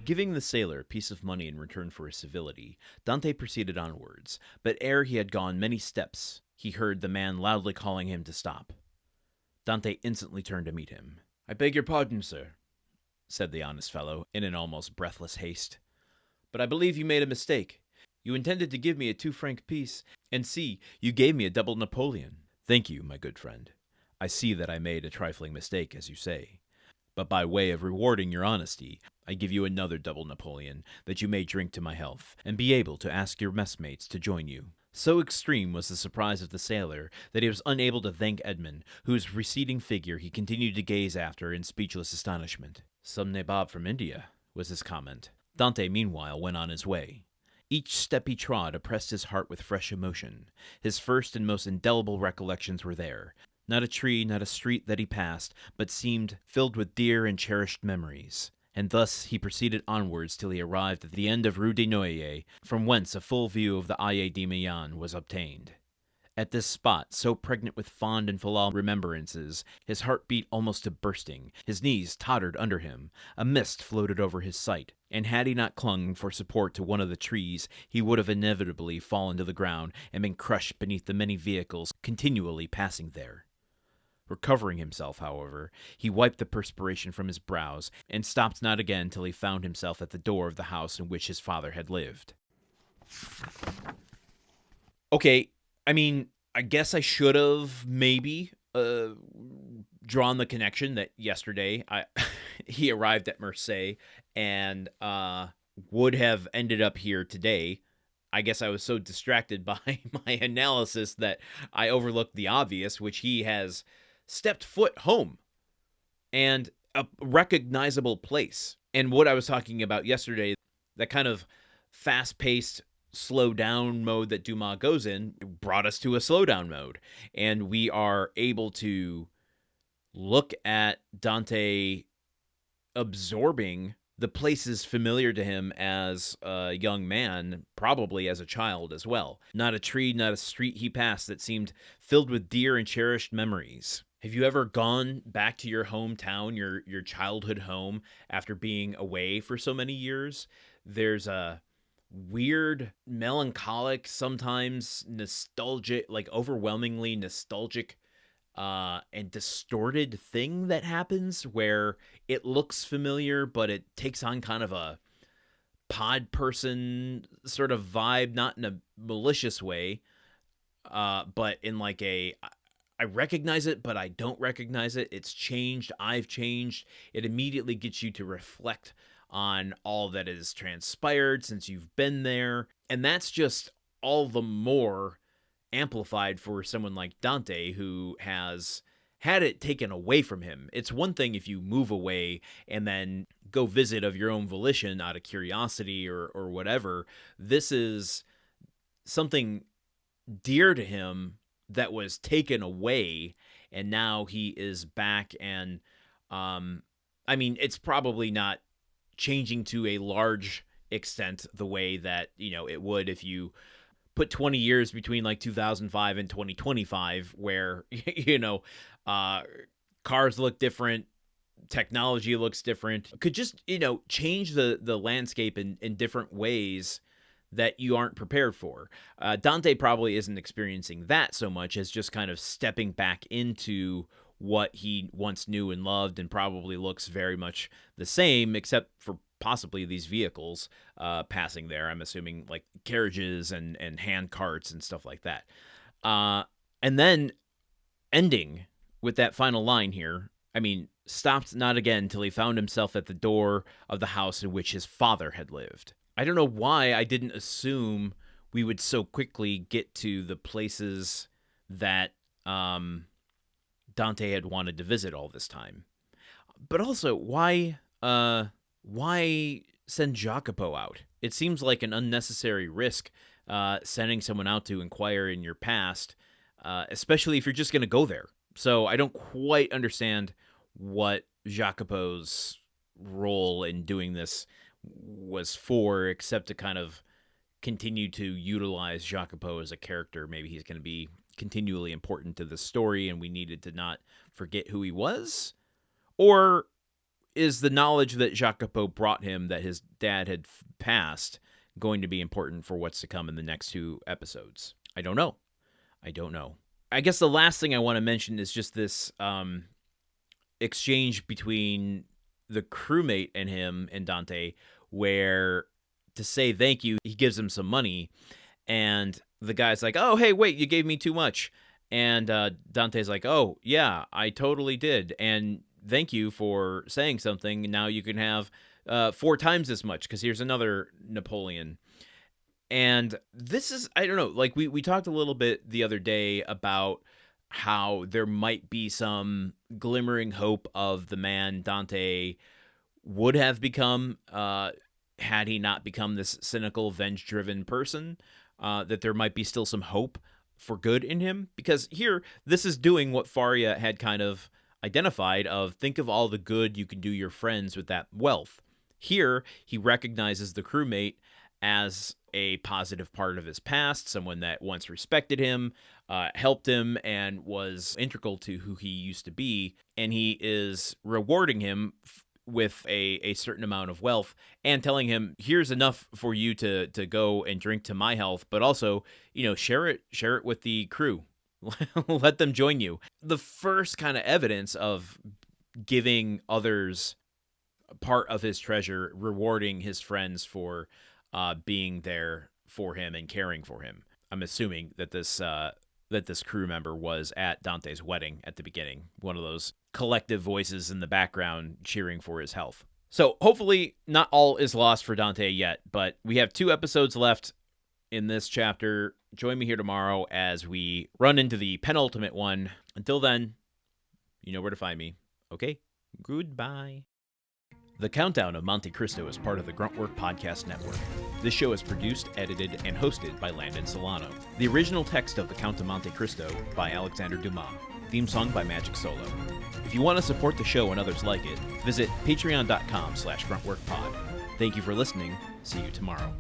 Giving the sailor a piece of money in return for his civility, Dante proceeded onwards, but ere he had gone many steps, he heard the man loudly calling him to stop. Dante instantly turned to meet him. "I beg your pardon, sir," said the honest fellow, in an almost breathless haste, "but I believe you made a mistake. You intended to give me a 2-franc piece, and see, you gave me a double Napoleon." "Thank you, my good friend. I see that I made a trifling mistake, as you say. But by way of rewarding your honesty, I give you another double Napoleon, that you may drink to my health, and be able to ask your messmates to join you." So extreme was the surprise of the sailor that he was unable to thank Edmond, whose receding figure he continued to gaze after in speechless astonishment. "Some nabob from India," was his comment. Dante, meanwhile, went on his way. Each step he trod oppressed his heart with fresh emotion. His first and most indelible recollections were there. Not a tree, not a street that he passed, but seemed filled with dear and cherished memories. And thus he proceeded onwards till he arrived at the end of Rue des Noyers, from whence a full view of the Allées de Meilhan was obtained. At this spot, so pregnant with fond and full remembrances, his heart beat almost to bursting, his knees tottered under him, a mist floated over his sight, and had he not clung for support to one of the trees, he would have inevitably fallen to the ground and been crushed beneath the many vehicles continually passing there. Recovering himself, however, he wiped the perspiration from his brows, and stopped not again till he found himself at the door of the house in which his father had lived. Okay, I guess I should have maybe drawn the connection that yesterday he arrived at Marseilles and would have ended up here today. I guess I was so distracted by my analysis that I overlooked the obvious, which he has stepped foot home and a recognizable place. And what I was talking about yesterday, that kind of fast-paced slow down mode that Dumas goes in, brought us to a slow down mode. And we are able to look at Dante absorbing the places familiar to him as a young man, probably as a child as well. Not a tree, not a street he passed that seemed filled with dear and cherished memories. Have you ever gone back to your hometown, your childhood home, after being away for so many years? There's a weird, melancholic, sometimes nostalgic, like overwhelmingly nostalgic and distorted thing that happens where it looks familiar, but it takes on kind of a pod person sort of vibe, not in a malicious way, but in like I recognize it, but I don't recognize it. It's changed. I've changed. It immediately gets you to reflect on all that has transpired since you've been there. And that's just all the more amplified for someone like Dante, who has had it taken away from him. It's one thing if you move away and then go visit of your own volition out of curiosity or whatever. This is something dear to him that was taken away, and now he is back. And it's probably not changing to a large extent the way that it would if you put 20 years between like 2005 and 2025, where cars look different, technology looks different. Could just change the landscape in different ways that you aren't prepared for. Dante probably isn't experiencing that so much as just kind of stepping back into what he once knew and loved, and probably looks very much the same, except for possibly these vehicles passing there. I'm assuming like carriages and hand carts and stuff like that. And then ending with that final line here, stopped not again till he found himself at the door of the house in which his father had lived. I don't know why I didn't assume we would so quickly get to the places that Dante had wanted to visit all this time. But also, why send Jacopo out? It seems like an unnecessary risk, sending someone out to inquire in your past, especially if you're just going to go there. So I don't quite understand what Jacopo's role in doing this was for, except to kind of continue to utilize Jacopo as a character. Maybe he's going to be continually important to the story and we needed to not forget who he was. Or is the knowledge that Jacopo brought him that his dad had passed going to be important for what's to come in the next 2 episodes? I don't know. I guess the last thing I want to mention is just this exchange between the crewmate and him and Dante, where to say thank you, he gives him some money, and the guy's like, oh, hey, wait, you gave me too much. And Dante's like, oh, yeah, I totally did. And thank you for saying something. Now you can have 4 times as much, because here's another Napoleon. And this is, I don't know, like we talked a little bit the other day about how there might be some glimmering hope of the man Dante would have become had he not become this cynical, venge-driven person, that there might be still some hope for good in him. Because here, this is doing what Faria had kind of identified of, think of all the good you can do your friends with that wealth. Here, he recognizes the crewmate as a positive part of his past, someone that once respected him, helped him, and was integral to who he used to be, and he is rewarding him with a certain amount of wealth and telling him, here's enough for you to go and drink to my health, but also, share it with the crew. Let them join you. The first kind of evidence of giving others part of his treasure, rewarding his friends for being there for him and caring for him. I'm assuming that this crew member was at Dante's wedding at the beginning, one of those collective voices in the background cheering for his health. So hopefully not all is lost for Dante yet, but we have 2 episodes left in this chapter. Join me here tomorrow as we run into the penultimate one. Until then, you know where to find me. Okay, goodbye. The Countdown of Monte Cristo is part of the Gruntwork Podcast Network. This show is produced, edited, and hosted by Landon Solano. The original text of The Count of Monte Cristo by Alexandre Dumas. Theme song by Magic Solo. If you want to support the show and others like it, visit patreon.com/gruntworkpod. Thank you for listening. See you tomorrow.